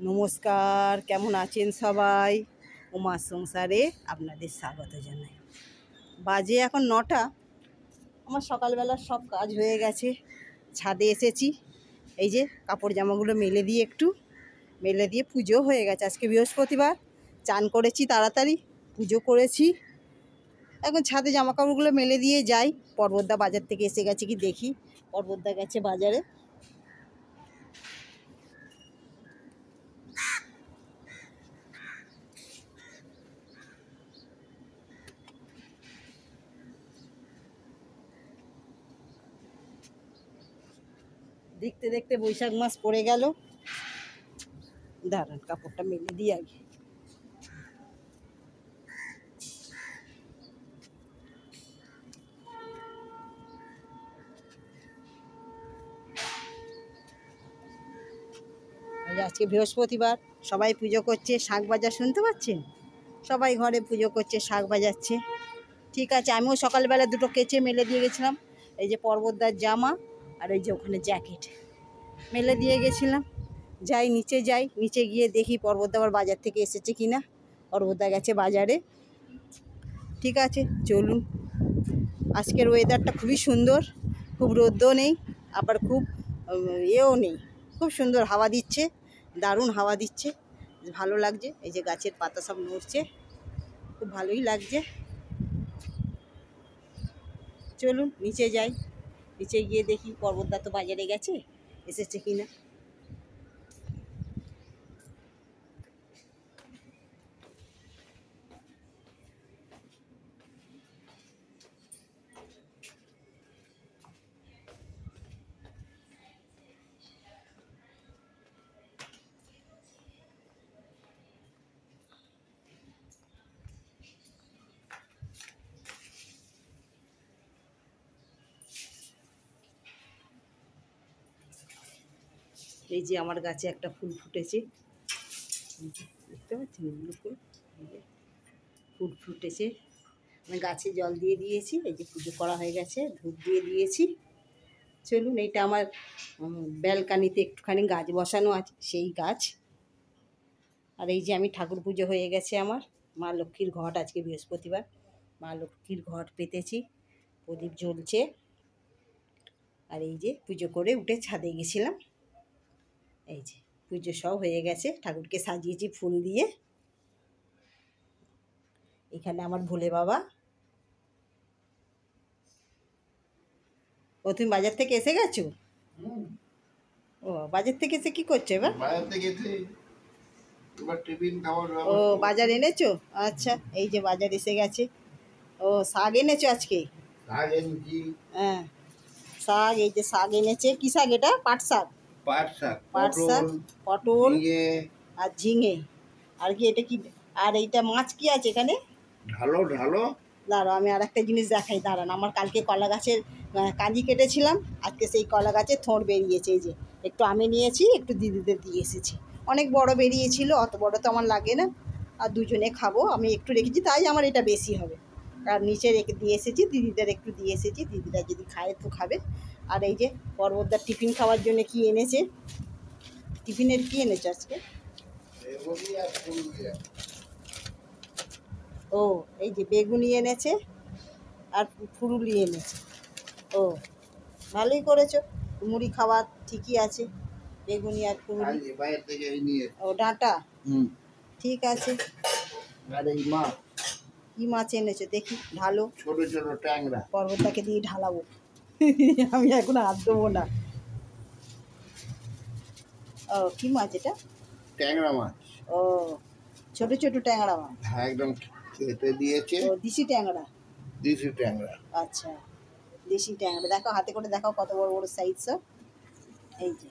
নমস্কার, কেমন আছেন সবাই? উমার সংসারে আপনাদের স্বাগত জানাই। বাজে এখন 9টা। আমার সকালবেলার সব কাজ হয়ে গেছে। ছাদে এসেছি, এই যে কাপড় জামাগুলো মেলে দিয়ে পুজো হয়ে গেছে। আজকে বৃহস্পতিবার, চান করেছি তাড়াতাড়ি, পুজো করেছি। এখন ছাদে জামা কাপড়গুলো মেলে দিয়ে যাই। পর্বতদা বাজার থেকে এসে গেছে কি দেখি। পর্বতদা গেছে বাজারে। দেখতে দেখতে বৈশাখ মাস পড়ে গেল। দাঁড়ান, কাপড়টা মেলে দিই আগে। আজকে বৃহস্পতিবার, সবাই পুজো করছে। শাঁখ বাজা শুনতে পাচ্ছেন? সবাই ঘরে পুজো করছে, শাঁখ বাজাচ্ছে। ঠিক আছে, আমিও সকালবেলা দুটো কেচে মেলে দিয়ে গেছিলাম। এই যে পর্বতদার জামা আর এই যে ওখানে জ্যাকেট মেলে দিয়ে গেছিলাম। নিচে গিয়ে দেখি পর্বতদা আবার বাজার থেকে এসেছে কিনা। পর্বতদা গেছে বাজারে। ঠিক আছে, চলুন। আজকের ওয়েদারটা খুবই সুন্দর, খুব রোদও নেই, আবার খুব এও নেই, খুব সুন্দর হাওয়া দিচ্ছে, দারুণ হাওয়া দিচ্ছে, ভালো লাগছে। এই যে গাছের পাতা সব নড়ছে, খুব ভালোই লাগছে। চলুন নিচে যাই, নিচে গিয়ে দেখি পর্বতদা তো বাজারে গেছে, এসেছে কিনা। এই যে আমার গাছে একটা ফুল ফুটেছে, দেখতে পাচ্ছেন? এগুলো ফুল ফুটেছে। আমি গাছে জল দিয়ে দিয়েছি, এই যে পুজো করা হয়ে গেছে, ধূপ দিয়ে দিয়েছি। চলুন, এইটা আমার ব্যালকানিতে একটুখানি গাছ বসানো আছে, সেই গাছ। আর এই যে আমি ঠাকুর পুজো হয়ে গেছে আমার। মা লক্ষ্মীর ঘট, আজকে বৃহস্পতিবার, মা লক্ষ্মীর ঘট পেতেছি, প্রদীপ জ্বলছে। আর এই যে পুজো করে উঠে ছাদে গেছিলাম। এই যে পুজো সব হয়ে গেছে, ঠাকুরকে সাজিয়েছি ফুল দিয়ে। এখানে আমার ভোলে বাবা। ও, তুমি বাজার থেকে এসে গেছো? ও, বাজার থেকে এসে কি করছো এবার? ও, বাজার এনেছো? আচ্ছা, এই যে বাজার এসে গেছে। ও, শাক এনেছো আজকে? হ্যাঁ, শাক, এই যে শাক এনেছে। কি শাক এটা? পাট শাক, পটল আর ঝিঙে। আর কি এটা? কি আর এইটা মাছ কি আছে এখানে? দাঁড়াও, আমি আর একটা জিনিস দেখাই, দাঁড়ান। আমার কালকে কলা গাছের কাঁদি কেটেছিলাম, আজকে সেই কলা গাছের থোঁড় বেরিয়েছে। এই যে একটু আমি নিয়েছি, একটু দিদিদের দিয়ে এসেছি। অনেক বড় বেরিয়েছিল, অত বড় তো আমার লাগে না, আর দুজনে খাবো। আমি একটু রেখেছি, তাই আমার এটা বেশি হবে। আর নিচে রেখে দিয়ে এসেছি, দিদিদের একটু দিয়ে এসেছি, দিদিরা যদি খায় তো খাবে। আর এই যে পর্বতদার টিফিন খাওয়ার জন্য কি এনেছে, টিফিনের কি এনেছে আজকে? ও, এই যে বেগুনি এনেছে আর ফুরুলি এনেছে। ও, ভালোই করেছো, মুড়ি খাবার ঠিকই আছে। বেগুনি আর ফুরুলি। ও, ডাঁটা। ঠিক আছে। কি মাছ এনেছো দেখি, ঢালো। ছোট ছোট ট্যাংরা। পর্বতটাকে দিয়ে ঢালাবো। আমি এখন হাত দেবো না। ও, কি মাছ এটা? ট্যাংরা মাছ। ও, ছোট ছোট ট্যাংরা মাছ। হ্যাঁ, একদম কেটে দিয়েছে। ও, দেশি ট্যাংরা। আচ্ছা, দেশি ট্যাংরা। দেখো, হাতে করে দেখাও কত বড় বড় সাইজ সব। এই যে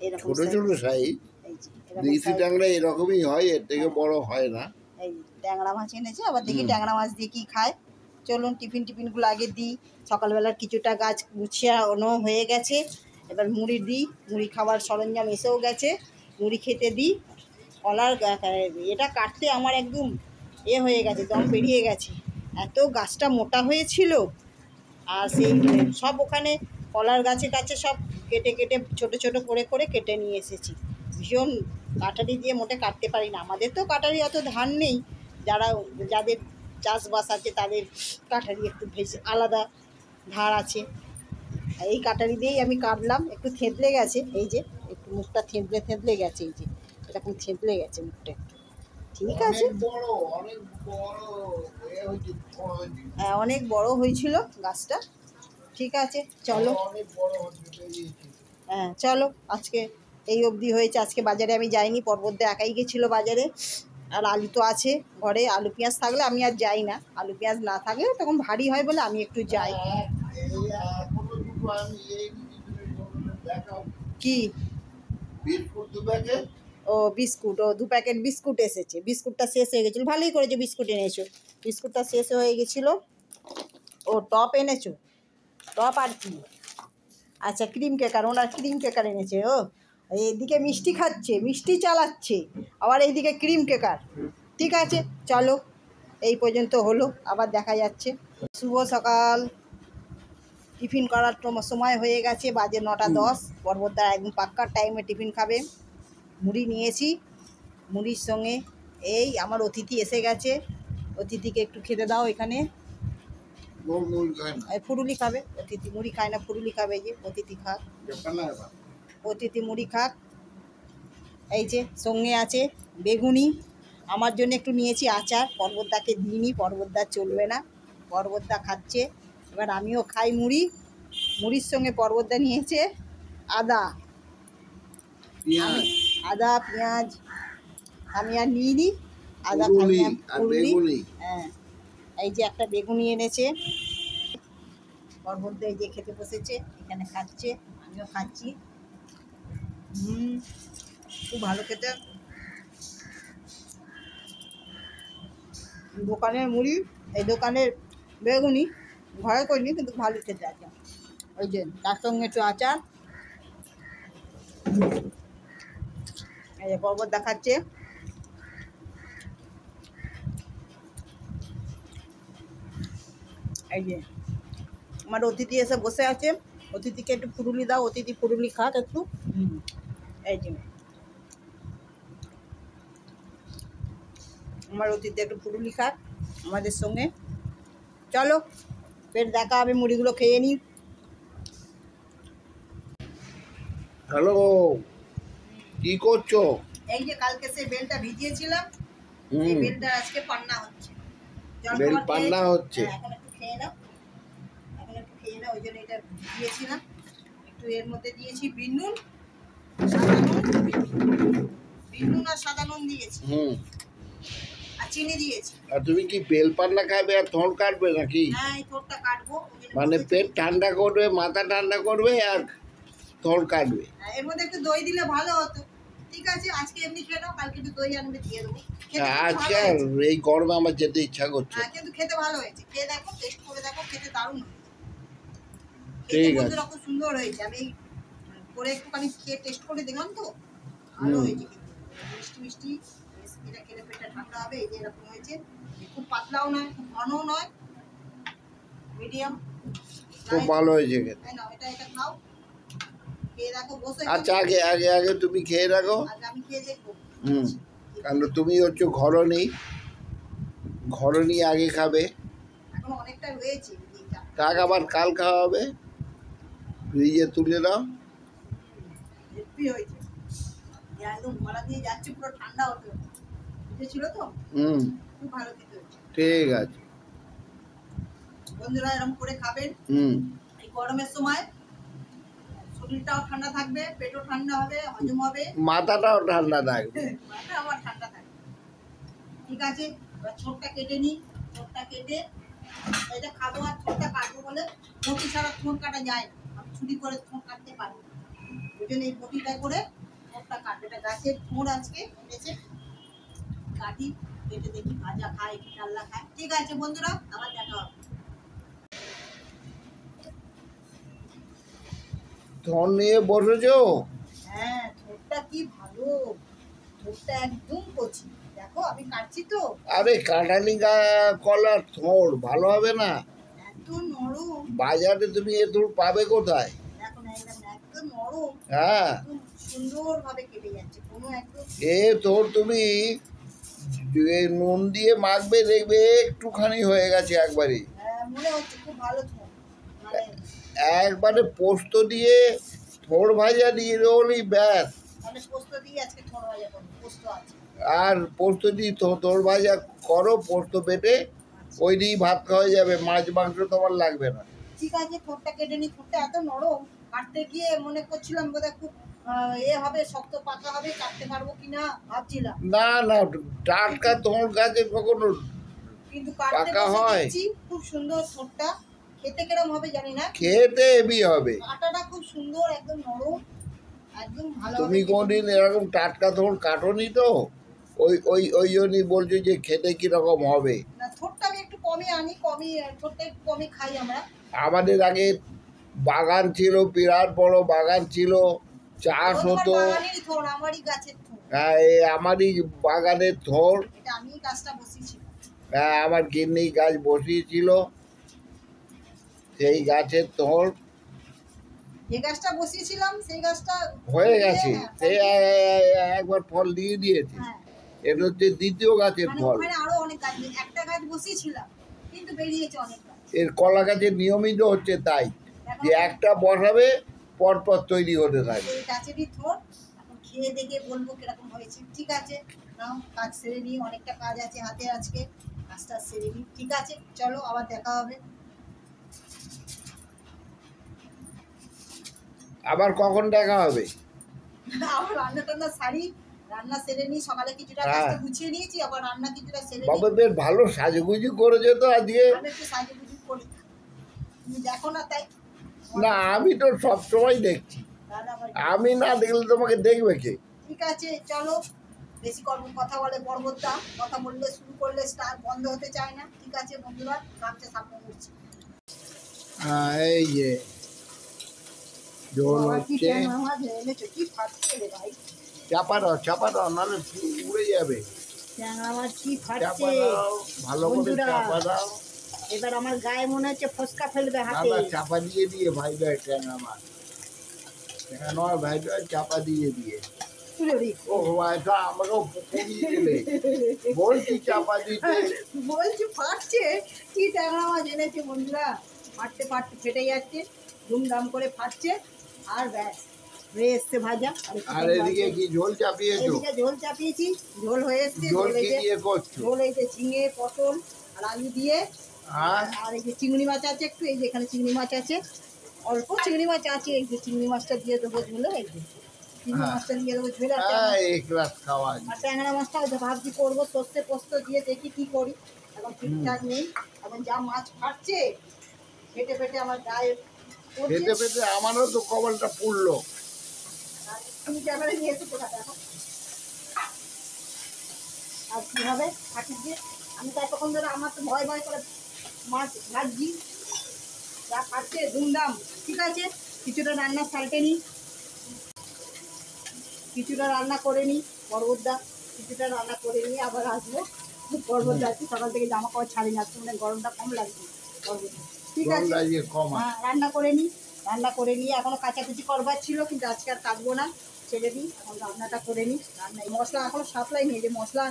এরকম ছোট ছোট সাইজ। এই যে দেশি ট্যাংরা এরকমই হয়, এর থেকে বড় হয় না। এই ট্যাংরা মাছ এনেছে, আবার দেখি ট্যাংরা মাছ দিয়ে কি খায়। চলুন টিফিনগুলো আগে দিই। সকালবেলার কিছুটা গাছ গুছিয়ানো হয়ে গেছে, এবার মুড়ি দিই। মুড়ি খাবার সরঞ্জাম এসেও গেছে, মুড়ি খেতে দিই। কলার এটা কাটতে আমার একদম হয়ে গেছে, দম বেরিয়ে গেছে, এত গাছটা মোটা হয়েছিল। আর সেই সব ওখানে কলার গাছে সব কেটে কেটে ছোট ছোট করে করে কেটে নিয়ে এসেছি। ভীষণ কাটারি দিয়ে মোটে কাটতে পারি না। আমাদের তো কাটারি অত ধার নেই, যাদের চাষবাস আছে তাদের কাটারি একটু বেশি আলাদা ধার আছে। এই কাটারি দিয়েই আমি কাটলাম। একটু থেঁতলে গেছে, এই যে একটু মুখটা থেঁতলে গেছে, এই যে এরকম থেঁতলে গেছে মুখটা একটু। ঠিক আছে, হ্যাঁ অনেক বড় হয়েছিল গাছটা। ঠিক আছে চলো, হ্যাঁ চলো আজকে এই অবধি হয়েছে। আজকে বাজারে আমি যাইনি, পর্বতদা একাই গেছিলো বাজারে। আর আলু তো আছে ঘরে, আলু পেঁয়াজ থাকলে আমি আর যাই না, আলু পেঁয়াজ না থাকলে তখন ভারী হয় বলে আমি একটু যাই। কি ও বিস্কুট, ও 2 প্যাকেট বিস্কুট এসেছে। বিস্কুটটা শেষ হয়ে গেছিলো, ভালোই করেছো বিস্কুট এনেছো। বিস্কুটটা শেষ হয়ে গেছিলো। ও টপ এনেছো, টপ আর কি? আচ্ছা ক্রিম কেকার, ওনার ক্রিম কেকার এনেছে। ও এইদিকে মিষ্টি খাচ্ছে, মিষ্টি চালাচ্ছে, আবার এইদিকে ক্রিম কেকার। ঠিক আছে চলো, এই পর্যন্ত হলো, আবার দেখা যাচ্ছে। শুভ সকাল। টিফিন করার সময় হয়ে গেছে, বাজে 9:10। পর্বতদা একদম পাক্কা টাইমে টিফিন খাবে। মুড়ি নিয়েছি, মুড়ির সঙ্গে এই আমার অতিথি এসে গেছে। অতিথিকে একটু খেতে দাও। এখানে ফুরুলি খাবে, অতিথি মুড়ি খায় না, ফুরুলি খাবে। এই যে অতিথি খাক, অতিথি মুড়ি খাক। এই যে সঙ্গে আছে বেগুনি, আমার জন্য একটু নিয়েছি আচার, পর্বতদাকে দিইনি, পর্বতদা চলবে না, পর্বতদা খাচ্ছে। এবার আমিও খাই মুড়ি। মুড়ির সঙ্গে পর্বতদা নিয়েছে আদা পেঁয়াজ। আমি আর নিইনি, আদা ফুরুলি। হ্যাঁ এই যে একটা বেগুনি এনেছে পর্বতদা, এই যে খেতে বসেছে, এখানে খাচ্ছে, আমিও খাচ্ছি। খুব ভালো খেতে। দোকানের মুড়ি, এই দোকানের বেগুনি ঘরে করিনি, কিন্তু ভালো খেতে আছে। ওই যে তার সঙ্গে একটু আচার। এই যে পর্বত দেখাচ্ছে। এই যে আমার অতিথি এসে বসে আছে, অতিথিকে একটু ফুরুলি দাও, অতিথি ফুরুলি খাক একটু। এই যে আমার অতিথি একটু ফুরুলি খাক আমাদের সঙ্গে। চলো ফের দেখা হবে, মুড়িগুলো খেয়ে নিই। হ্যালো, কি করছো? এই যে কালকে সেই বেলটা ভিজিয়েছিলাম, এই বেলটা আজকে পান্না হচ্ছে। বেল পান্না হচ্ছে? এখন একটু খেয়ে নাও, এখন একটু খেয়ে নাও, ওই জন্য এটা ভিজিয়েছিলাম। একটু এর মধ্যে দিয়েছি বিট নুন, আর সাদা নুন দিয়েছি, আর চিনি দিয়েছি। আর তুমি কি বেল পান্না খাবে আর থোড় কাটবে নাকি? হ্যাঁ এই থোড়টা কাটবো, মানে পেট ঠান্ডা করবে, মাথা ঠান্ডা করবে আর থোড় কাটবে। এর মধ্যে একটু দই দিলে ভালো হতো। ঠিক আছে আজকে এমনি খেয়ে নাও, কালকে একটু দই আনবে দিয়ে দেবো। আজকে এই গরমে আমার যেতে ইচ্ছা করছে। কিন্তু খেতে ভালো হয়েছে, খেয়ে দেখো, টেস্ট করে দেখো, খেতে দারুণ হয়েছে। ঠিক আছে, খুব সুন্দর হয়েছে। আমি করে একটুখানি খেয়ে টেস্ট করে দেখলাম তো, ভালো হয়েছে কিন্তু মিষ্টি মিষ্টি। এটা খেলে পেটটা ঠান্ডা হবে। এই যে এরকম হয়েছে, খুব পাতলাও নয়, খুব ঘনও নয়, মিডিয়াম। খুব ভালো হয়েছে খেতে। তাই না? এটা খাও, খেয়ে দেখো, বসে। আচ্ছা আগে তুমি খেয়ে রাখো। আমি খেয়ে দেখবো। কারণ তুমি হচ্ছে ঘরনি আগে খাবে। এখন অনেকটা রয়েছে, কাক আবার কাল খাওয়া হবে, ফ্রিজে তুলে দাও। হেভি হয়েছে, একদম গলা দিয়ে যাচ্ছে, পুরো ঠান্ডা হতে ছিল তো। খুব ভালো খেতে হয়েছে। ঠিক আছে বন্ধুরা, এরকম করে খাবেন এই গরমের সময়, শরীরটাও ঠান্ডা থাকবে, পেটও ঠান্ডা হবে, হজম হবে, মাথাটাও ঠান্ডা থাকবে, মাথা আবার ঠান্ডা থাকবে। ঠিক আছে, এবার ছোটটা কেটে নিই। ছোটটা কেটে এটা খাবো, আর ছোটটা কাটবো বলে বটি ছাড়া ঠোঁট কাটা যায় না, আমি ছুরি করে ঠোঁট কাটতে পারি, ওই জন্য এই বটিটা করে ঠোঁটটা কাটবে। এটা গাছের ঠোঁট আজকে এনেছে, কাটি, কেটে দেখি ভাজা খায় কি ডাল্লা খায়। ঠিক আছে বন্ধুরা, আবার দেখা হবে। থোড় নিয়ে বসেছো? হ্যাঁ ঠোঁটটা কি ভালো, ঠোঁটটা একদম কচি, দেখো আমি কাটছি তো। আরে কাঁঠালি কলার থোড় ভালো হবে না, এত নরম। বাজারে তুমি এ থোড় পাবে কোথায়? দেখো না, একদম নরম, হ্যাঁ সুন্দর ভাবে কেটে যাচ্ছে, কোনো এ তোর তুমি নুন দিয়ে মাখবে, দেখবে একটুখানি হয়ে গেছে একবারে। একবারে পোস্ত দিয়ে থোড় ভাজা দিয়ে দেবলি ব্যাস। আর পোস্ত দিয়ে থোড় ভাজা করো, পোস্ত বেটে ওই দিয়ে ভাত খাওয়া যাবে, মাছ মাংস তোমার লাগবে না। ঠিক আছে, থোড়টা কেটে নি। থোড়টা এত নরম, কাটতে গিয়ে মনে করছিলাম বোধহয় খুব হবে, শক্ত পাকা হবে, কাটতে পারবো কিনা ভাবছিলাম। না না, টাটকা থোড় গাছে কখনো কিন্তু পাকা হয়। খুব সুন্দর থোড়টা, খেতে কিরম হবে জানি না, খেতে হেভি হবে। কাটাটা খুব সুন্দর, একদম নরম, একদম ভালো। তুমি কোনদিন এরকম টাটকা থোড় কাটোনি তো, ওই জন্যই বলছো যে খেতে কিরকম হবে। না, থোড়টা আমি একটু কমই আনি, থোড়টা একটু কমই খাই আমরা। আমাদের আগে বাগান ছিল, বিরাট বড় বাগান ছিল, চাষ হতো। আমারই গাছের থোড়। হ্যাঁ, আমারই বাগানের থোড়। আমি গাছটা বসিয়েছি। হ্যাঁ, আমার গিন্নি গাছ বসিয়েছিল, সেই গাছের থোড়। যে গাছটা বসিয়েছিলাম সেই গাছটা হয়ে গেছে, সেই একবার ফল দিয়ে দিয়েছে। এটা হচ্ছে দ্বিতীয় গাছের ফল। আরো অনেক গাছ, একটা গাছ বসিয়েছিলাম কিন্তু বেরিয়েছে অনেক গাছ। এর কলা গাছের নিয়মিত হচ্ছে তাই, যে একটা বসাবে পরপর তৈরি হতে থাকে। এই গাছেরই থোড়, এখন খেয়ে দেখে বলবো কিরকম হয়েছে। ঠিক আছে, নাও কাজ সেরে নিই, অনেকটা কাজ আছে হাতে আজকে, কাজটা সেরে নিই। ঠিক আছে, চলো আবার দেখা হবে। আবার কখন দেখা হবে? আবার রান্না টান্না সারি, রান্না সেরে নিই। সকালে কিছুটা কাজটা গুছিয়ে নিয়েছি, আবার রান্না কিছুটা সেরে নিই। বাবা বেশ ভালো সাজুগুজু করেছো তো আজকে। আমি একটু সাজুগুজু করি, তুমি দেখো না তাই। না, আমি তো সবসময় দেখছি, আমি না দেখলে তোমাকে দেখবে কে? ঠিক আছে, চলো। বেশি কথা বলে পর্বতটা, কথা বললে শুরু করলে স্টার বন্ধ হতে চায় না। ঠিক আছে বন্ধুরা, কাজটা সামনে করছি। এই যে জল হচ্ছে, চাপা দাও নাহলে উড়ে যাবে। ট্যাংরা মাছ কি ফাটছে, ভালো করে চাপা দাও। এবার আমার গায়ে মনে হচ্ছে ফসকা ফেলবে হাতে। চাপা দিয়ে ভাই ভাই ট্যাংরা মাছ, নয় ভাই ভাই চাপা দিয়ে। ও এটা আমাকেও পুড়িয়ে দিলে, বলছি চাপা দিতে। বলছি ফাটছে, কি ট্যাংরা মাছ এনেছে বন্ধুরা, ফাটতে ফেটে যাচ্ছে, ধুমধাম করে ফাটছে। আর ব্যাস হয়ে এসছে ভাজা। আর এদিকে কি ঝোল চাপিয়েছো? এদিকে ঝোল চাপিয়েছি, ঝোল হয়ে এসছে। ঝোল এই যে ঝিঙে, পটল আর আলু দিয়ে। আর এই যে চিংড়ি মাছ আছে একটু, এই যে এখানে চিংড়ি মাছ আছে, অল্প চিংড়ি মাছ আছে, এই যে চিংড়ি মাছটা দিয়ে দেবো ঝোলে। এই যে চিংড়ি মাছটা দিয়ে দেবো ঝোলে। আর ট্যাংরা মাছটা ভাবছি করবো সর্ষে পোস্ত দিয়ে, দেখি কি করি, এখন ঠিকঠাক নেই। এখন যা মাছ ফাটছে, ফেটে আমার গায়ে ফেটে আমারও তো কপালটা পুড়লো। তুমি ক্যামেরা নিয়ে এসে পোড়াটা এখন আর কি হবে ফাটিয়ে দিয়ে। আমি তো এতক্ষণ ধরে আমার তো ভয় করে মাছ ভাজছি, যা ফাটছে ধুমধাম। ঠিক আছে, কিছুটা রান্না সাইটে নিই, কিছুটা রান্না করে নিই। পর্বতদা কিছুটা রান্না করে নিয়ে আবার আসবো। পর্বত যাচ্ছি, সকাল থেকে জামা কাপড় ছাড়ি না, মানে গরমটা কম লাগছে পর্বত। ঠিক আছে, হ্যাঁ রান্না করে নিই। এখনো কাচাকুচি করবার ছিল, কিন্তু আজকে আর কাটবো না, ছেড়ে দিই। এখন রান্নাটা করে নিই। এই মশলা এখনো সাপ্লাই নেই, যে মশলা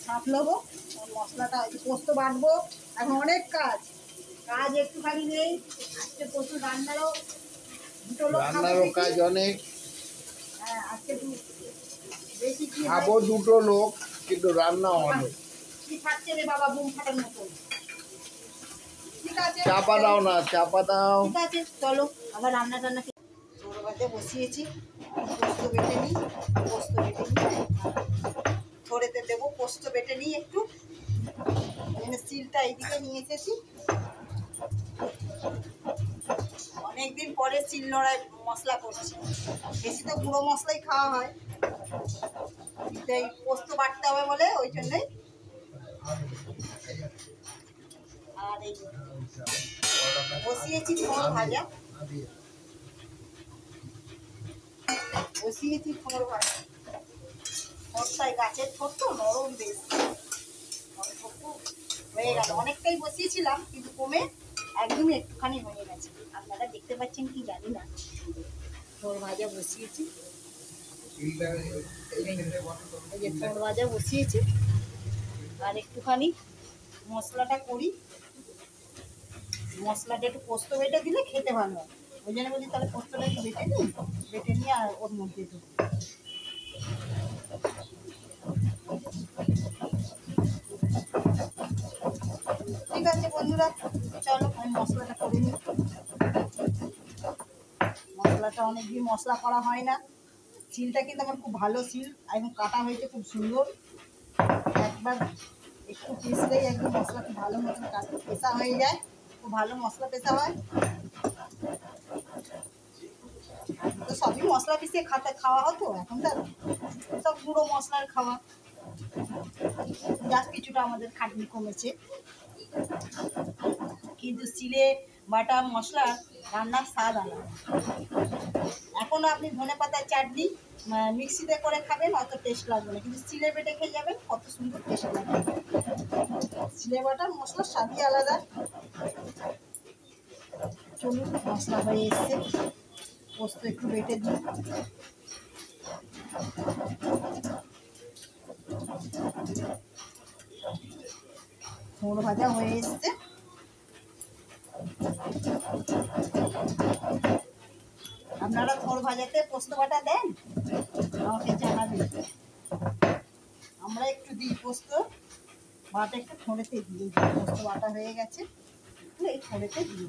সাঁতলাবো, মশলাটা পোস্ত বাটবো। এখন অনেক কাজ একটুখানি নেই। আজকে প্রচুর রান্নারও দুটো লোক কাজ অনেক। হ্যাঁ, আজকে বেশি কি খাবো দুটো লোক, কিন্তু রান্না অনেক। কি খাচ্ছে রে বাবা, বুম ফাটার মতো। ঠিক আছে, চাপা দাও না, চাপা দাও। ঠিক আছে, চলো আবার রান্না ছোটো ভাতে বসিয়েছি। পোস্ত বেটে নিই, থোড়েতে দেবো। পোস্ত বেটে নিই একটু, স্টিলটা এইদিকে নিয়ে এসেছি। অনেকদিন পরে শিল নোড়ায় মশলা করছি, বেশি তো গুঁড়ো মশলাই খাওয়া হয়, তাই পোস্ত বাটতে হবে বলে ওই জন্যই। আর এই বসিয়েছি থোড় ভাজা, থোড়টাই গাছের থোড় তো নরম, বেশ হয়ে গেল। অনেকটাই বসিয়েছিলাম কিন্তু কমে একদমই একটুখানি হয়ে গেছে। আপনারা দেখতে পাচ্ছেন কি জানি না, থোড় ভাজা বসিয়েছি। এই যে থোড় ভাজা বসিয়েছি, আর একটুখানি মশলাটা করি। মশলাটা একটু পোস্ত বেটে দিলে খেতে ভালো হয়, ওই জন্য বলি তাহলে পোস্তটা একটু বেটে নিই, বেটে নিয়ে আর ওর মধ্যে দেবো। ঠিক আছে বন্ধুরা, চলো আমি মশলাটা করে নিই। মশলাটা অনেকদিন মশলা করা হয় না। শিলটা কিন্তু আমার খুব ভালো শিল, একদম কাটা হয়েছে খুব সুন্দর। একবার একটু পিসলেই একদম মশলা খুব ভালো মতন পেশা হয়ে যায়, খুব ভালো মশলা পেশা হয়। তো সবই মশলা পিষিয়ে খাওয়া হতো, এখন তো সব গুঁড়ো মশলার খাওয়া। যাক কিছুটা আমাদের খাটনি কমেছে, কিন্তু শিলে বাটা মশলা রান্নার স্বাদ আলাদা। এখনও আপনি ধনেপাতার চাটনি মিক্সিতে করে খাবেন, অত টেস্ট লাগবে না, কিন্তু শিলে বেটে খেয়ে যাবেন কত সুন্দর টেস্ট লাগবে। শিলে বাটার মশলার স্বাদই আলাদা। চলুন মশলা হয়ে এসছে, পোস্ত একটু বেটে দিই। থোড় ভাজা হয়ে এসছে। আপনারা থোড় ভাজাতে পোস্ত বাটা দেন? আমাকে জানাবেন। আমরা একটু দিই পোস্ত বাটা, একটু থোড়েতে দিই। পোস্ত বাটা হয়ে গেছে, এই থোড়েতে দিই।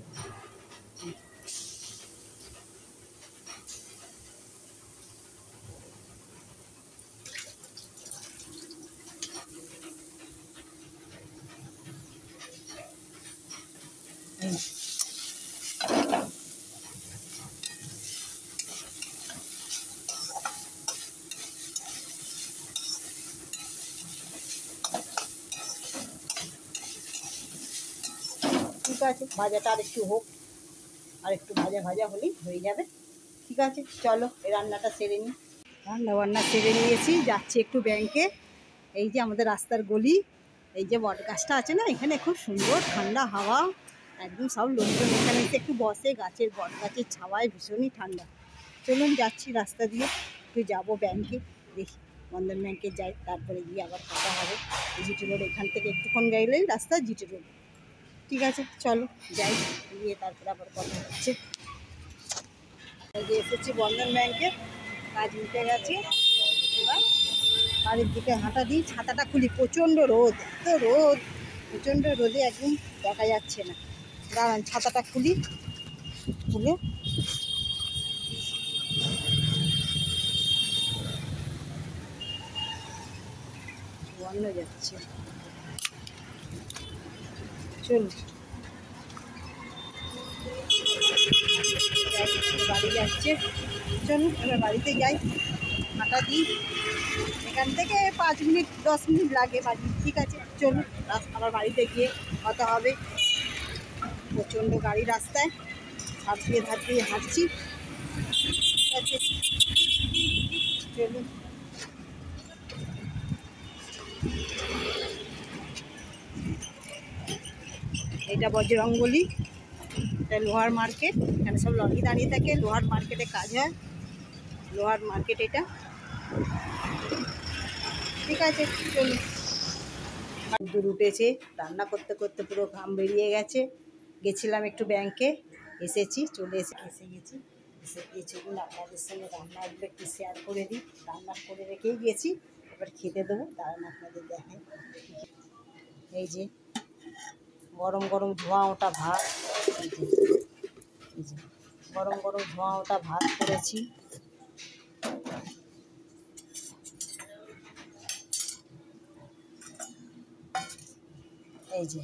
ঠিক আছে, ভাজাটা আর একটু হোক, আর একটু ভাজা ভাজা হলেই হয়ে যাবে। ঠিক আছে চলো এই রান্নাটা সেরে নিই। রান্না বান্না সেরে নিয়েছি, যাচ্ছি একটু ব্যাংকে। এই যে আমাদের রাস্তার গলি, এই যে বট গাছটা আছে না, এখানে খুব সুন্দর ঠান্ডা হাওয়া, একদম সব লোকজন এখানে এসে একটু বসে, গাছের বট গাছের ছাওয়ায় ভীষণই ঠান্ডা। চলুন যাচ্ছি রাস্তা দিয়ে, একটু যাবো ব্যাংকে, দেখি বন্ধন ব্যাংকে যাই, তারপরে গিয়ে আবার কথা হবে। জিটি রোড এখান থেকে একটুক্ষণ গেলেই রাস্তা জিটি রোড। ঠিক আছে চলো যাই, গিয়ে তারপরে আবার কথা হচ্ছে। এই যে এসেছি বন্ধন ব্যাংকে, কাজ মিটে গেছে, এবার বাড়ির দিকে হাঁটা দিই। ছাতাটা খুলি, প্রচণ্ড রোদ, এত রোদ, প্রচণ্ড রোদে একদম দেখা যাচ্ছে না। দাঁড়ান ছাতাটা খুলি, খুলে বন্ধ যাচ্ছে। চলুন বাড়ি যাচ্ছে, চলুন এবার বাড়িতে যাই, হাঁটা দিই। এখান থেকে 5 মিনিট 10 মিনিট লাগে বাড়ি। ঠিক আছে চলুন আবার বাড়িতে গিয়ে কথা হবে। প্রচণ্ড গাড়ি রাস্তায়, ধার দিয়ে হাঁটছি। ঠিক আছে চলুন। এটা বজরঙ্গলি, এটা লোহার মার্কেট, এখানে সব লরি দাঁড়িয়ে থাকে, লোহার মার্কেটে কাজ হয়, লোহার মার্কেট এটা। ঠিক আছে চলুন। দুধ উঠেছে, রান্না করতে করতে পুরো ঘাম বেরিয়ে গেছে। গেছিলাম একটু ব্যাংকে, এসেছি, চলে এসে গেছি, এসে চলুন আপনাদের সঙ্গে রান্নাগুলো একটু শেয়ার করে দিই। রান্না করে রেখেই গেছি, এবার খেতে দেবো, দাঁড়ান আপনাদের দেখাই। এই যে গরম গরম ধোঁয়া ওটা ভাত, এই যে গরম গরম ধোঁয়া ওটা ভাত করেছি। এই যে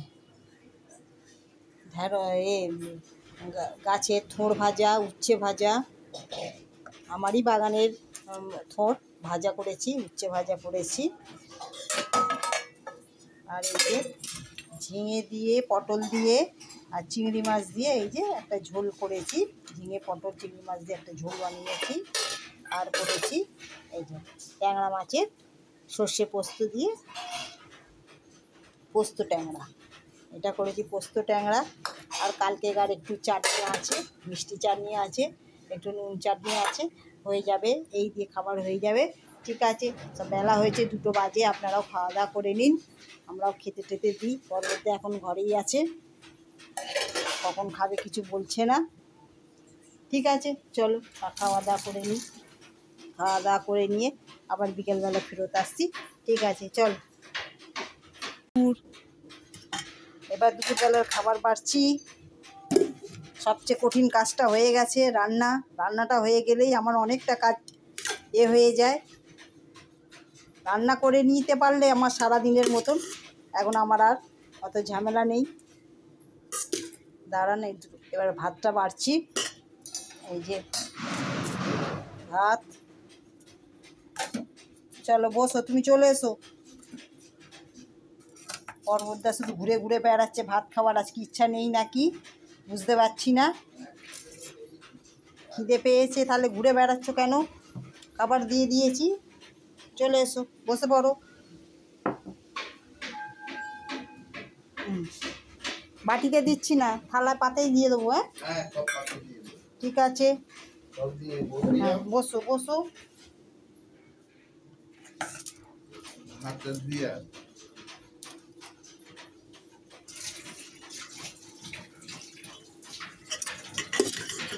গাছের থোড় ভাজা, উচ্ছে ভাজা, আমারই বাগানের থোড় ভাজা করেছি, উচ্ছে ভাজা করেছি। আর এই যে ঝিঙে দিয়ে, পটল দিয়ে আর চিংড়ি মাছ দিয়ে এই যে একটা ঝোল করেছি, ঝিঙে পটল চিংড়ি মাছ দিয়ে একটা ঝোল বানিয়েছি। আর করেছি এই যে ট্যাংরা মাছের সর্ষে পোস্ত দিয়ে পোস্ত ট্যাংরা, এটা করেছি পোস্ত ট্যাংরা। আর কালকেকার একটু চাটনি আছে, মিষ্টি চাটনি আছে, একটু নুন চাটনি আছে, হয়ে যাবে, এই দিয়ে খাবার হয়ে যাবে। ঠিক আছে, সব বেলা হয়েছে, 2টো বাজে, আপনারাও খাওয়া দাওয়া করে নিন, আমরাও খেতে টেতে দিই। পরবর্তী এখন ঘরেই আছে, কখন খাবে কিছু বলছে না। ঠিক আছে, চলো খাওয়া দাওয়া করে নিই, খাওয়া দাওয়া করে নিয়ে আবার বিকেলবেলা ফেরত আসছি। ঠিক আছে, চল। এবার দুপুরবেলার খাবার বাড়ছি। সবচেয়ে কঠিন কাজটা হয়ে গেছে, রান্নাটা হয়ে গেলেই আমার অনেকটা কাজ হয়ে যায়। রান্না করে নিতে পারলে আমার সারা দিনের মতন, এখন আমার আর অত ঝামেলা নেই। দাঁড়ান, এবার ভাতটা বাড়ছি। এই যে ভাত, চলো বসো, তুমি চলে এসো। পর্বতদা শুধু ঘুরে ঘুরে বেড়াচ্ছে, ভাত খাওয়ার আজকে ইচ্ছা নেই নাকি বুঝতে পারছি না। খিদে পেয়েছে, তাহলে ঘুরে বেড়াচ্ছ কেন? খাবার দিয়ে দিয়েছি, চলে এসো, বসে পড়ো। বাটিতে দিচ্ছি না, থালা পাতেই দিয়ে দেবো। হ্যাঁ, ঠিক আছে, হ্যাঁ, বসো বসো।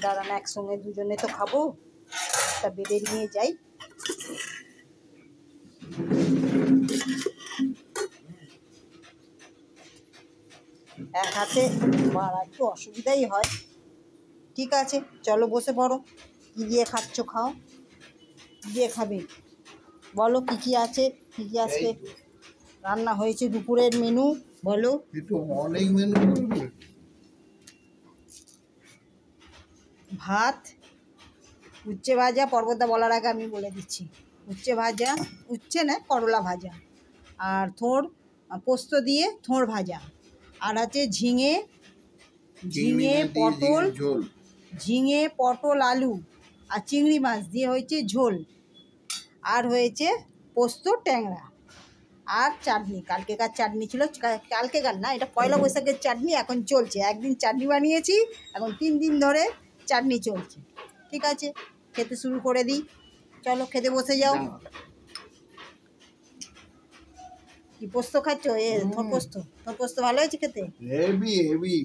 দাঁড়ান, একসঙ্গে দুজনে তো খাবো, তা বেড়ে নিয়ে যাই। এক হাতে বাড়া একটু অসুবিধাই হয়। ঠিক আছে, চলো বসে পড়ো। কী দিয়ে খাচ্ছ খাও, কী দিয়ে খাবে বলো, কী কী আছে, কী কী আজকে রান্না হয়েছে, দুপুরের মেনু বলো। অনেক মেনু। ভাত, উচ্ছে ভাজা, পর্বতদা বলার আগে আমি বলে দিচ্ছি, উচ্ছে ভাজা, উচ্ছে না করলা ভাজা, আর থোড় পোস্ত দিয়ে থোড় ভাজা, আর আছে ঝিঙে পটল আলু আর চিংড়ি মাছ দিয়ে হয়েছে ঝোল, আর হয়েছে পোস্ত ট্যাংরা, আর চাটনি, কালকেকার চাটনি ছিল, কালকেকার না, এটা পয়লা বৈশাখের চাটনি এখন চলছে। একদিন চাটনি বানিয়েছি, এখন 3 দিন ধরে চাটনি চলছে। ঠিক আছে, খেতে শুরু করে দিই, চলো খেতে বসে যাও। কি পোস্ত খাচ্ছ? তোর পোস্ত ভালো হয়েছে খেতে? Heavy heavy.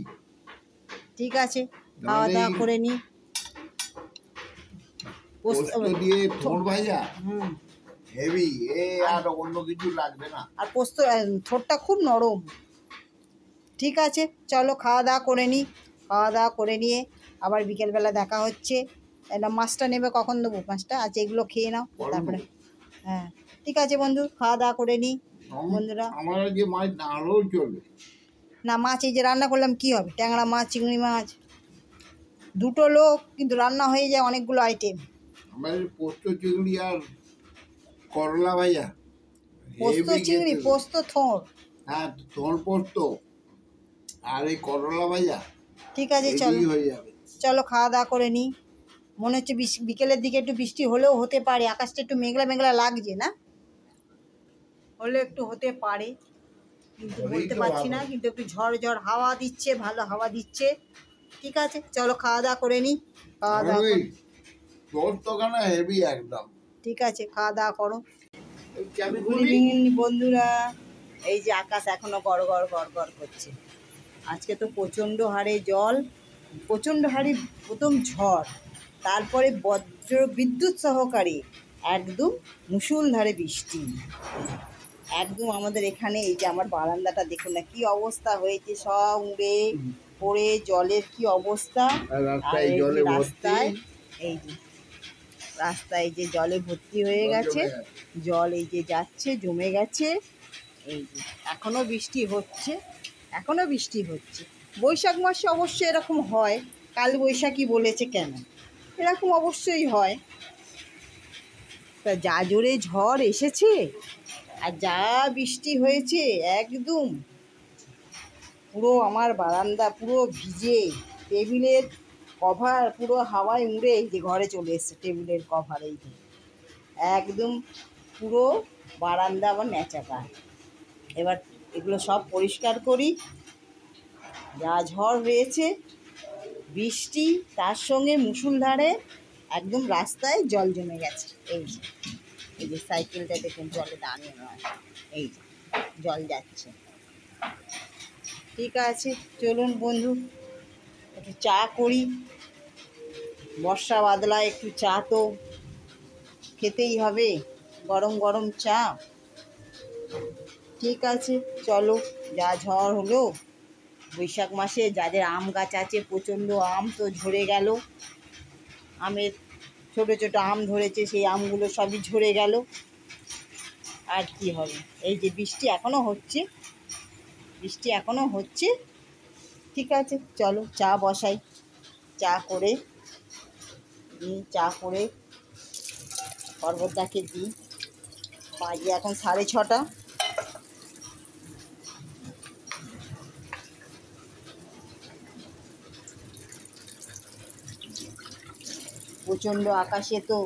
ঠিক আছে, খাওয়া দাওয়া করে নি। পোস্ত দিয়ে থোড় ভাজা, হেভি, আর অন্য কিছু লাগবে না। আর পোস্ত থোড়টা খুব নরম। ঠিক আছে, চলো খাওয়া দাওয়া করে নিই, খাওয়া দাওয়া করে নিয়ে আবার বিকেলবেলা দেখা হচ্ছে। এটা মাছটা নেবে, কখন দেবো মাছটা? আচ্ছা, এগুলো খেয়ে নাও, তারপরে হ্যাঁ ঠিক আছে বন্ধু, খাওয়া দাওয়া করে নিই বন্ধুরা। আমার যে মাছ না হলেও চলবে না, মাছ এই যে রান্না করলাম কি হবে, ট্যাংরা মাছ, চিংড়ি মাছ, 2টো লোক কিন্তু রান্না হয়ে যায় অনেকগুলো আইটেম। আমার পোস্ত চিংড়ি আর করলা ভাজা, পোস্ত চিংড়ি, পোস্ত থোড়, হ্যাঁ থোড় পোস্ত আর এই করলা ভাজা। ঠিক আছে, চলো চলো খাওয়া দাওয়া করে নিই। মনে হচ্ছে বিকেলের দিকে একটু বৃষ্টি হলেও হতে পারে, আকাশটা একটু মেঘলা মেঘলা লাগছে না, হলে একটু হতে পারে, কিন্তু বলতে পারছি না। কিন্তু একটু ঝড় হাওয়া দিচ্ছে, ভালো হাওয়া দিচ্ছে। ঠিক আছে, চলো খাওয়া দাওয়া করে নিই, খাওয়া দাওয়া হেভি একদম। ঠিক আছে, খাওয়া দাওয়া করো। গুড ইভিনিং বন্ধুরা, এই যে আকাশ এখনো গড় গড় করছে। আজকে তো প্রচণ্ড হারে জল, প্রচণ্ড হারে প্রথম ঝড়, তারপরে বজ্র বিদ্যুৎ সহকারে একদম মুষলধারে বৃষ্টি। একদম আমাদের এখানে এই যে আমার বারান্দাটা দেখুন না কি অবস্থা হয়েছে, সব উড়ে পড়ে জলের কি অবস্থা। রাস্তায় যে জলে ভর্তি হয়ে গেছে, জল এই যে যাচ্ছে, জমে গেছে। এই যে এখনো বৃষ্টি হচ্ছে। বৈশাখ মাসে অবশ্যই এরকম হয়, কাল বৈশাখী বলেছে কেন, এরকম অবশ্যই হয়। তা যা জোরে ঝড় এসেছে আর যা বৃষ্টি হয়েছে, একদম পুরো আমার বারান্দা পুরো ভিজে, টেবিলের কভার পুরো হাওয়ায় উড়ে এই যে ঘরে চলে এসছে, টেবিলের কভার এই যে একদম পুরো বারান্দা আবার ন্যাচাকার। এবার এগুলো সব পরিষ্কার করি। যা ঝড় হয়েছে, বৃষ্টি, তার সঙ্গে মুষলধারে একদম রাস্তায় জল জমে গেছে। এই যে সাইকেলটা দেখুন জলে দাঁড়িয়ে নয়, এই যে জল যাচ্ছে। ঠিক আছে, চলুন বন্ধু একটু চা করি। বর্ষা বাদলা, একটু চা তো খেতেই হবে, গরম গরম চা। ঠিক আছে, চলো। যা ঝড় হলো বৈশাখ মাসে, যাদের আম গাছ আছে প্রচণ্ড আম তো ঝরে গেল। আমের ছোট ছোট আম ধরেছে, সেই আমগুলো সবই ঝরে গেল। আর কি হবে, এই যে বৃষ্টি এখনও হচ্ছে, বৃষ্টি এখনও হচ্ছে। ঠিক আছে, চলো চা বসাই। চা করে পর্বতটাকে দিই। বাজে এখন 6:30। প্রচণ্ড আকাশে তো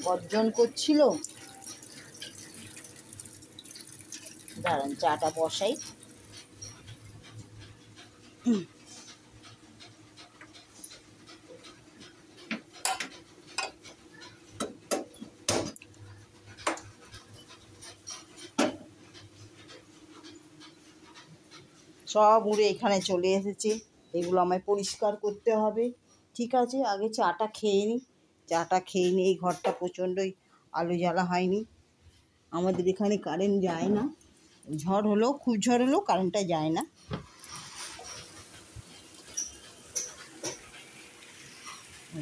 গর্জন করছিল। দাঁড়ান চাটা বসাই। সব উড়ে এখানে চলে এসেছে, এগুলো আমায় পরিষ্কার করতে হবে। ঠিক আছে, আগে চাটা খেয়ে নিই। চাটা খেয়ে নিই। এই ঘরটা প্রচণ্ডই আলো জ্বালা হয়নি। আমাদের এখানে কারেন্ট যায় না, ঝড় হলেও, খুব ঝড় হলেও কারেন্টটা যায় না।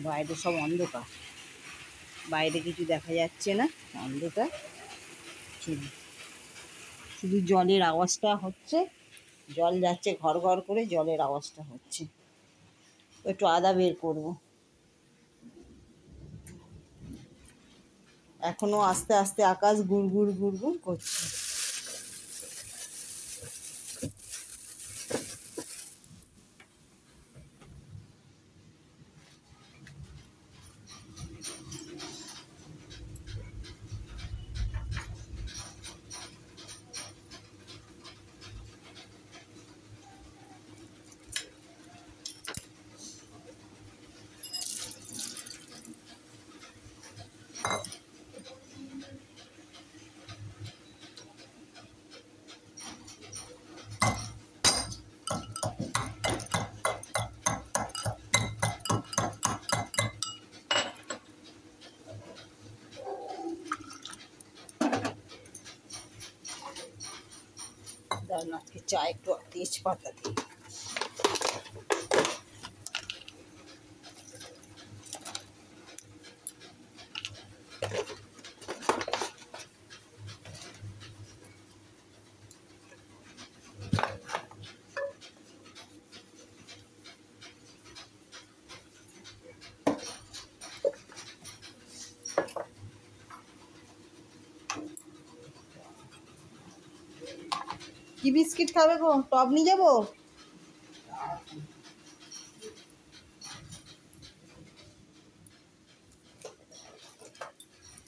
বাইরে সব অন্ধকার, বাইরে কিছু দেখা যাচ্ছে না, অন্ধকার। শুধু জলের আওয়াজটা হচ্ছে, জল যাচ্ছে ঘর ঘর করে, জলের আওয়াজটা হচ্ছে। একটু আদা বের করব। এখনো আস্তে আস্তে আকাশ গুড় গুড় করছে। আজকে চা একটু তেজপাতা দিই। কি বিস্কিট খাবে গো? টপ নিয়ে যাবো?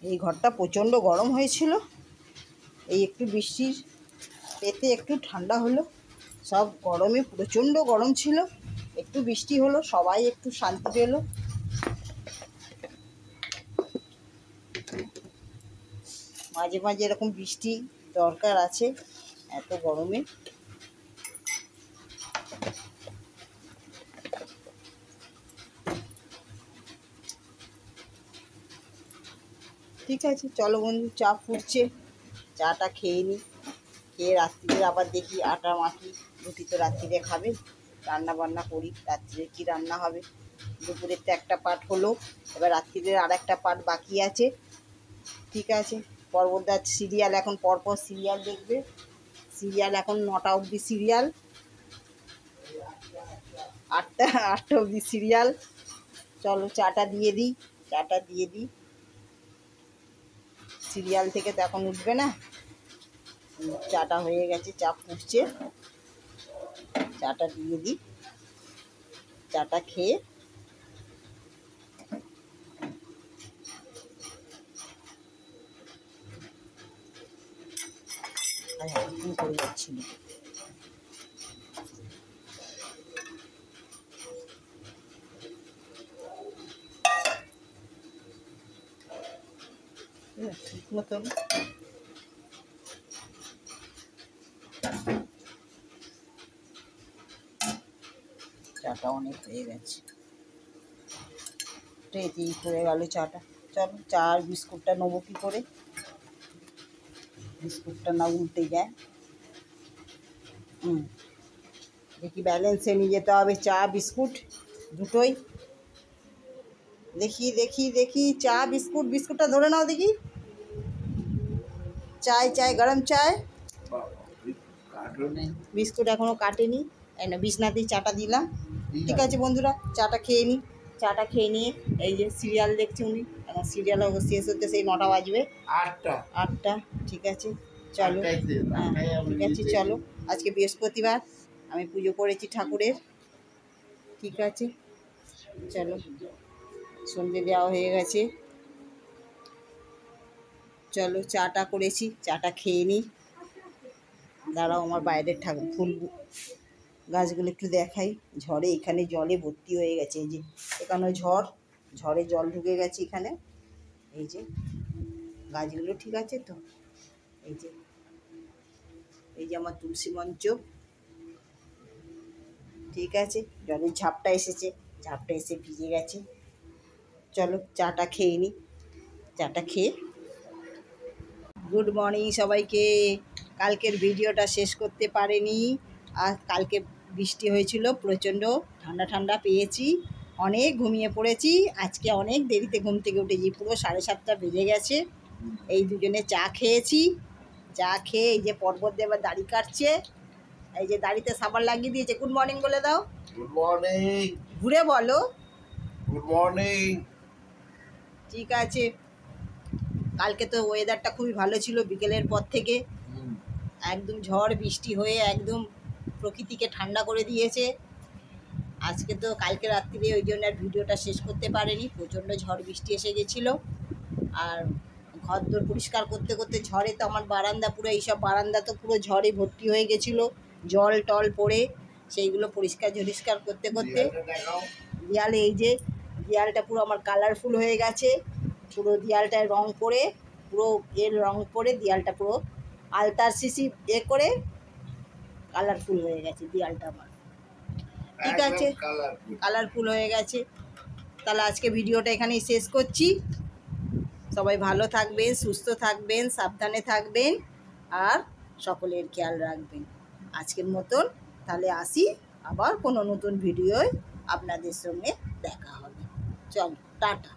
এই ঘরটা প্রচণ্ড গরম হয়েছিল, এই একটু বৃষ্টির পেতে একটু ঠান্ডা হলো। সব গরমে প্রচণ্ড গরম ছিল, একটু বৃষ্টি হলো, সবাই একটু শান্তি পেল। মাঝে মাঝে এরকম বৃষ্টি দরকার আছে এত গরমে। ঠিক আছে, চলো বন্ধু, চা ফুটছে, চাটা খেয়ে নিই। খেয়ে রাত্রিরে আবার দেখি আটা মাখি, রুটি তো রাত্রিরে খাবে, রান্না বান্না করি। রাত্রিরে কী রান্না হবে? দুপুরের তো একটা পার্ট হলো, এবার রাত্রিরের আর একটা পার্ট বাকি আছে। ঠিক আছে, পর্বদার সিরিয়াল এখন পরপর সিরিয়াল দেখবে। সিরিয়াল এখন 9টা অবধি সিরিয়াল, 8টা অবধি সিরিয়াল। চলো চাটা দিয়ে দিই, চাটা দিয়ে দিই। সিরিয়াল থেকে তো এখন উঠবে না। চাটা হয়ে গেছে, চা ফুটছে, চাটা দিয়ে দিই। চাটা খেয়ে করে যাচ্ছিল। মতন। চাটা অনেক হয়ে গেছে, ট্রেতেই পড়ে গেল চাটা। চলো চা আর বিস্কুটটা নেবো কী করে, বিস্কুটটা না উল্টে যায়। দেখি ব্যালেন্সে নিয়ে যেতে হবে চা বিস্কুট দুটোই। দেখি দেখি দেখি চা বিস্কুট, বিস্কুটটা ধরে নাও দেখি। চায় চায় গরম চায়, বিস্কুট এখনও কাটেনি। এই না বিছনাতেই চাটা দিলাম। ঠিক আছে বন্ধুরা, চাটা খেয়ে নিই। চাটা খেয়ে নিয়ে এই যে সিরিয়াল দেখছি উনি, এখন সিরিয়াল শেষ হতে সেই 9টা বাজবে, 8টা। ঠিক আছে চলো, হ্যাঁ ঠিক আছে চলো। আজকে বৃহস্পতিবার, আমি পুজো করেছি ঠাকুরের। ঠিক আছে চলো, সন্ধে দেওয়া হয়ে গেছে। চলো চাটা করেছি, চাটা খেয়ে নিই। দাঁড়াও আমার বাইরের ফুল গাছগুলো একটু দেখাই। ঝড়ে এখানে জলে ভর্তি হয়ে গেছে, এই যে এখানে ঝড়ে জল ঢুকে গেছে এখানে। এই যে গাছগুলো ঠিক আছে তো, এই যে আমার তুলসী মঞ্চ। ঠিক আছে, জলের ঝাপটা এসেছে, ঝাপটা এসে ভিজে গেছে। চলো চাটা খেয়ে নিই, চাটা খেয়ে। গুড মর্নিং সবাইকে। কালকের ভিডিওটা শেষ করতে পারিনি, আর কালকে বৃষ্টি হয়েছিল, প্রচণ্ড ঠান্ডা ঠান্ডা পেয়েছি, অনেক ঘুমিয়ে পড়েছি। আজকে অনেক দেরিতে ঘুম থেকে উঠেছি, পুরো 7:30 বেজে গেছে। এই দুজনে চা খেয়েছি, চা খেয়ে এই যে পর্বত দেবার দাড়ি কাটছে, এই যে দাড়িতে সাবান লাগিয়ে দিয়েছে। গুড মর্নিং বলে দাও। Good morning. ঘুরে বলো গুড মর্নিং। ঠিক আছে। কালকে তো ওয়েদারটা খুবই ভালো ছিল, বিকেলের পর থেকে একদম ঝড় বৃষ্টি হয়ে একদম প্রকৃতিকে ঠান্ডা করে দিয়েছে। আজকে তো কালকে রাত্রিরে ওই জন্য আর ভিডিওটা শেষ করতে পারিনি, প্রচণ্ড ঝড় বৃষ্টি এসে গেছিলো। আর ঘরদোর পরিষ্কার করতে করতে ঝড়ে তো আমার বারান্দা পুরো, এইসব বারান্দা তো পুরো ঝড়ে ভর্তি হয়ে গেছিলো, জল টল পড়ে সেইগুলো পরিষ্কার করতে করতে দেয়ালে, এই যে দেয়ালটা পুরো আমার কালারফুল হয়ে গেছে। পুরো দেয়ালটায় রং করে, পুরো রং করে দেয়ালটা পুরো আলতার শিশি করে কালারফুল হয়ে গেছে দেয়ালটা আমার। ঠিক আছে, কালারফুল হয়ে গেছে। তাহলে আজকে ভিডিওটা এখানেই শেষ করছি। সবাই ভালো থাকবেন, সুস্থ থাকবেন, সাবধানে থাকবেন, আর সকলের খেয়াল রাখবেন। আজকের মতন তাহলে আসি, আবার কোনো নতুন ভিডিওয় আপনাদের সঙ্গে দেখা হবে। চলো টাটা।